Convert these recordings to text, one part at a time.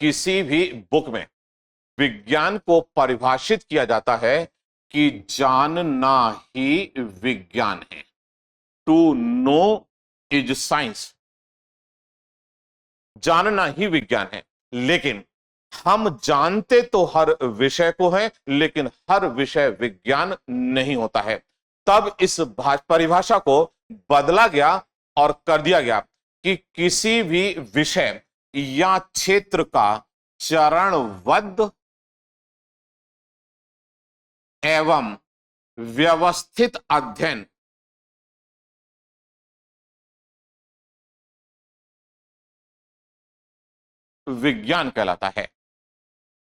किसी भी बुक में विज्ञान को परिभाषित किया जाता है कि जानना ही विज्ञान है। टू नो इज साइंस, जानना ही विज्ञान है। लेकिन हम जानते तो हर विषय को है, लेकिन हर विषय विज्ञान नहीं होता है। तब इस परिभाषा को बदला गया और कर दिया गया कि किसी भी विषय या क्षेत्र का चरणबद्ध एवं व्यवस्थित अध्ययन विज्ञान कहलाता है।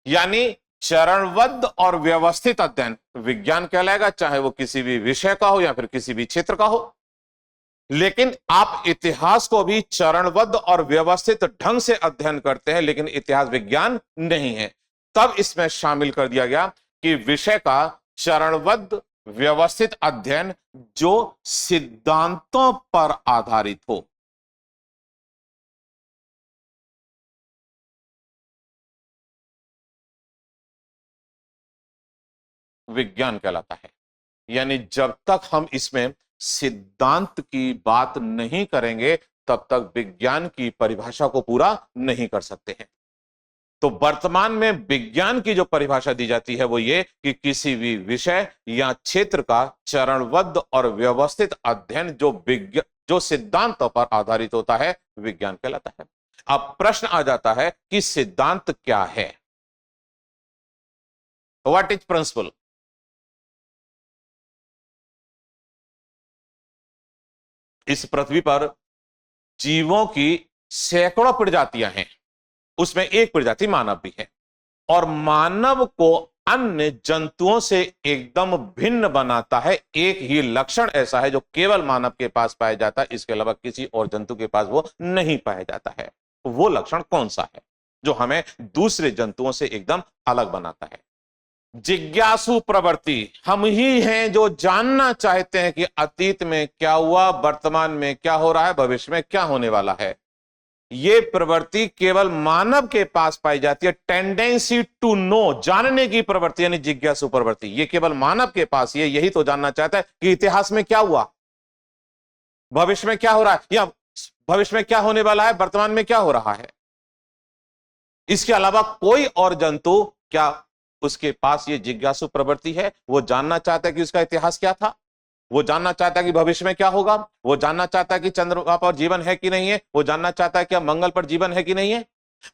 यानी चरणबद्ध और व्यवस्थित अध्ययन विज्ञान कहलाएगा, चाहे वो किसी भी विषय का हो या फिर किसी भी क्षेत्र का हो। लेकिन आप इतिहास को भी चरणबद्ध और व्यवस्थित ढंग से अध्ययन करते हैं, लेकिन इतिहास विज्ञान नहीं है। तब इसमें शामिल कर दिया गया कि विषय का चरणबद्ध व्यवस्थित अध्ययन जो सिद्धांतों पर आधारित हो। विज्ञान कहलाता है। यानी जब तक हम इसमें सिद्धांत की बात नहीं करेंगे, तब तक विज्ञान की परिभाषा को पूरा नहीं कर सकते हैं। तो वर्तमान में विज्ञान की जो परिभाषा दी जाती है वो ये कि किसी भी विषय या क्षेत्र का चरणबद्ध और व्यवस्थित अध्ययन जो सिद्धांतों पर आधारित होता है, विज्ञान कहलाता है। अब प्रश्न आ जाता है कि सिद्धांत क्या है? What is principle? इस पृथ्वी पर जीवों की सैकड़ों प्रजातियां हैं, उसमें एक प्रजाति मानव भी है। और मानव को अन्य जंतुओं से एकदम भिन्न बनाता है एक ही लक्षण ऐसा है जो केवल मानव के पास पाया जाता है, इसके अलावा किसी और जंतु के पास वो नहीं पाया जाता है। वो लक्षण कौन सा है जो हमें दूसरे जंतुओं से एकदम अलग बनाता है? जिज्ञासु प्रवृत्ति। हम ही हैं जो जानना चाहते हैं कि अतीत में क्या हुआ, वर्तमान में क्या हो रहा है, भविष्य में क्या होने वाला है। ये प्रवृत्ति केवल मानव के पास पाई जाती है। टेंडेंसी टू नो, जानने की प्रवृत्ति यानी जिज्ञासु प्रवृत्ति, ये केवल मानव के पास ही है। यही तो जानना चाहता है कि इतिहास में क्या हुआ, भविष्य में क्या हो रहा है, या भविष्य में क्या होने वाला है, वर्तमान में क्या हो रहा है। इसके अलावा कोई और जंतु क्या उसके पास ये जिज्ञासु प्रवृत्ति है? वो जानना चाहता है कि उसका इतिहास क्या था, वो जानना चाहता है कि भविष्य में क्या होगा, वो जानना चाहता है कि चंद्रमा पर जीवन है कि नहीं है, वो जानना चाहता है कि मंगल पर जीवन है कि नहीं है।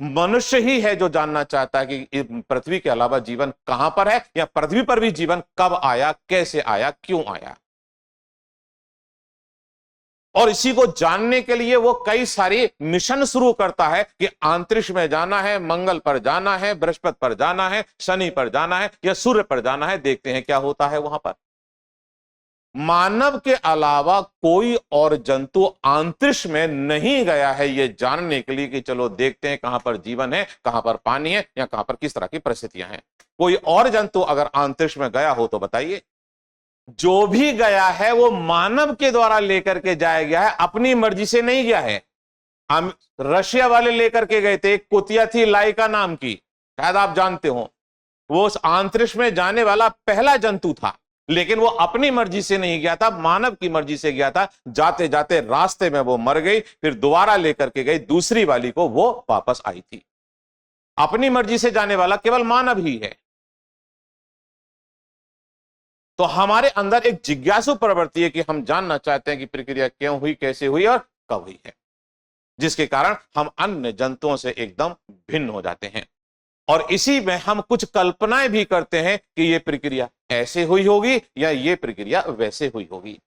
मनुष्य ही है जो जानना चाहता है कि पृथ्वी के अलावा जीवन कहां पर है, या पृथ्वी पर भी जीवन कब आया, कैसे आया, क्यों आया। और इसी को जानने के लिए वो कई सारी मिशन शुरू करता है कि अंतरिक्ष में जाना है, मंगल पर जाना है, बृहस्पति पर जाना है, शनि पर जाना है, या सूर्य पर जाना है। देखते हैं क्या होता है वहां पर। मानव के अलावा कोई और जंतु अंतरिक्ष में नहीं गया है ये जानने के लिए कि चलो देखते हैं कहां पर जीवन है, कहां पर पानी है, या कहां पर किस तरह की परिस्थितियां हैं। कोई और जंतु अगर अंतरिक्ष में गया हो तो बताइए। जो भी गया है वो मानव के द्वारा लेकर के जाया गया है, अपनी मर्जी से नहीं गया है। हम रशिया वाले लेकर के गए थे, एक कुतिया थी लाइका नाम की, शायद आप जानते हो। वो उस अंतरिक्ष में जाने वाला पहला जंतु था, लेकिन वो अपनी मर्जी से नहीं गया था, मानव की मर्जी से गया था। जाते जाते रास्ते में वो मर गई, फिर दोबारा लेकर के गई दूसरी वाली को, वो वापस आई थी। अपनी मर्जी से जाने वाला केवल मानव ही है। तो हमारे अंदर एक जिज्ञासु प्रवृत्ति है कि हम जानना चाहते हैं कि प्रक्रिया क्यों हुई, कैसे हुई और कब हुई है, जिसके कारण हम अन्य जंतुओं से एकदम भिन्न हो जाते हैं। और इसी में हम कुछ कल्पनाएं भी करते हैं कि यह प्रक्रिया ऐसे हुई होगी या यह प्रक्रिया वैसे हुई होगी।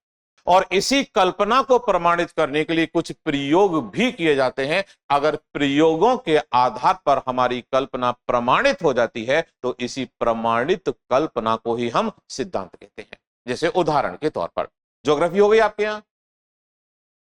और इसी कल्पना को प्रमाणित करने के लिए कुछ प्रयोग भी किए जाते हैं। अगर प्रयोगों के आधार पर हमारी कल्पना प्रमाणित हो जाती है तो इसी प्रमाणित कल्पना को ही हम सिद्धांत कहते हैं। जैसे उदाहरण के तौर पर ज्योग्राफी हो गई आपके यहां,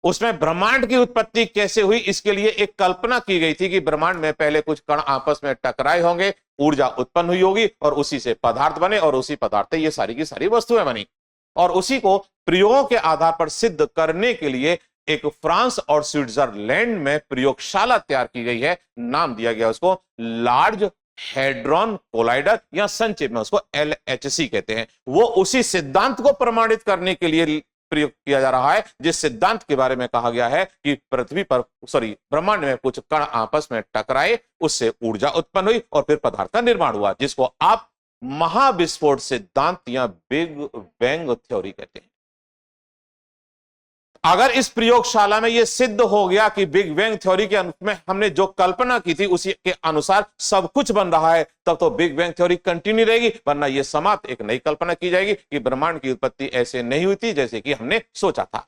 उसमें ब्रह्मांड की उत्पत्ति कैसे हुई, इसके लिए एक कल्पना की गई थी कि ब्रह्मांड में पहले कुछ कण आपस में टकराए होंगे, ऊर्जा उत्पन्न हुई होगी और उसी से पदार्थ बने, और उसी पदार्थ ये सारी की सारी वस्तुएं बनी। और उसी को प्रयोगों के आधार पर सिद्ध करने के लिए एक फ्रांस और स्विट्जरलैंड में प्रयोगशाला तैयार की गई है, नाम दिया गया उसको लार्ज हेड्रॉन कोलाइडर, या संक्षेप में उसको LHC कहते हैं। वो उसी सिद्धांत को प्रमाणित करने के लिए प्रयोग किया जा रहा है जिस सिद्धांत के बारे में कहा गया है कि पृथ्वी पर ब्रह्मांड में कुछ कण आपस में टकराए, उससे ऊर्जा उत्पन्न हुई और फिर पदार्थ का निर्माण हुआ, जिसको आप महाविस्फोट सिद्धांत या बिग बैंग थ्योरी कहते हैं। अगर इस प्रयोगशाला में यह सिद्ध हो गया कि बिग बैंग थ्योरी के में हमने जो कल्पना की थी उसी के अनुसार सब कुछ बन रहा है, तब तो बिग बैंग थ्योरी कंटिन्यू रहेगी, वरना यह समाप्त, एक नई कल्पना की जाएगी कि ब्रह्मांड की उत्पत्ति ऐसे नहीं हुई थी जैसे कि हमने सोचा था।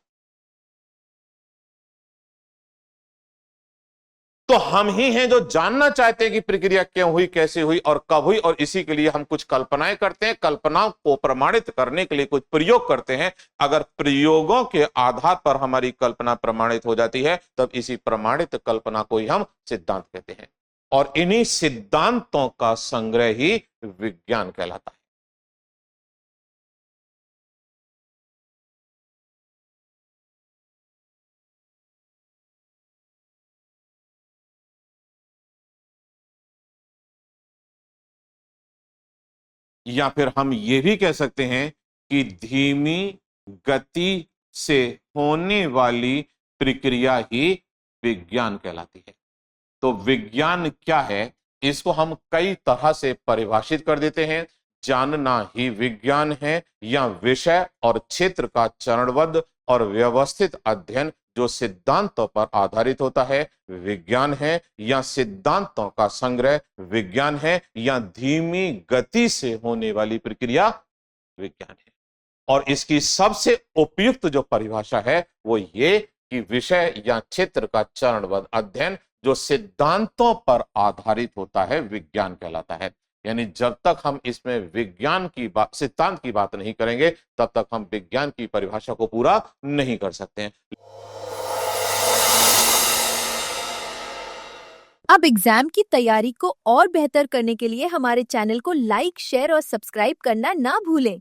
तो हम ही हैं जो जानना चाहते हैं कि प्रक्रिया क्यों हुई, कैसे हुई और कब हुई, और इसी के लिए हम कुछ कल्पनाएं करते हैं, कल्पनाओं को प्रमाणित करने के लिए कुछ प्रयोग करते हैं। अगर प्रयोगों के आधार पर हमारी कल्पना प्रमाणित हो जाती है, तब इसी प्रमाणित कल्पना को ही हम सिद्धांत कहते हैं, और इन्हीं सिद्धांतों का संग्रह ही विज्ञान कहलाता है। या फिर हम ये भी कह सकते हैं कि धीमी गति से होने वाली प्रक्रिया ही विज्ञान कहलाती है। तो विज्ञान क्या है, इसको हम कई तरह से परिभाषित कर देते हैं। जानना ही विज्ञान है, या विषय और क्षेत्र का चरणबद्ध और व्यवस्थित अध्ययन जो सिद्धांतों पर आधारित होता है विज्ञान है, या सिद्धांतों का संग्रह विज्ञान है, या धीमी गति से होने वाली प्रक्रिया विज्ञान है। और इसकी सबसे उपयुक्त जो परिभाषा है वो ये कि विषय या क्षेत्र का चरणबद्ध अध्ययन जो सिद्धांतों पर आधारित होता है विज्ञान कहलाता है। यानी जब तक हम इसमें विज्ञान की बात, सिद्धांत की बात नहीं करेंगे, तब तक हम विज्ञान की परिभाषा को पूरा नहीं कर सकते हैं। अब एग्जाम की तैयारी को और बेहतर करने के लिए हमारे चैनल को लाइक, शेयर और सब्सक्राइब करना ना भूलें।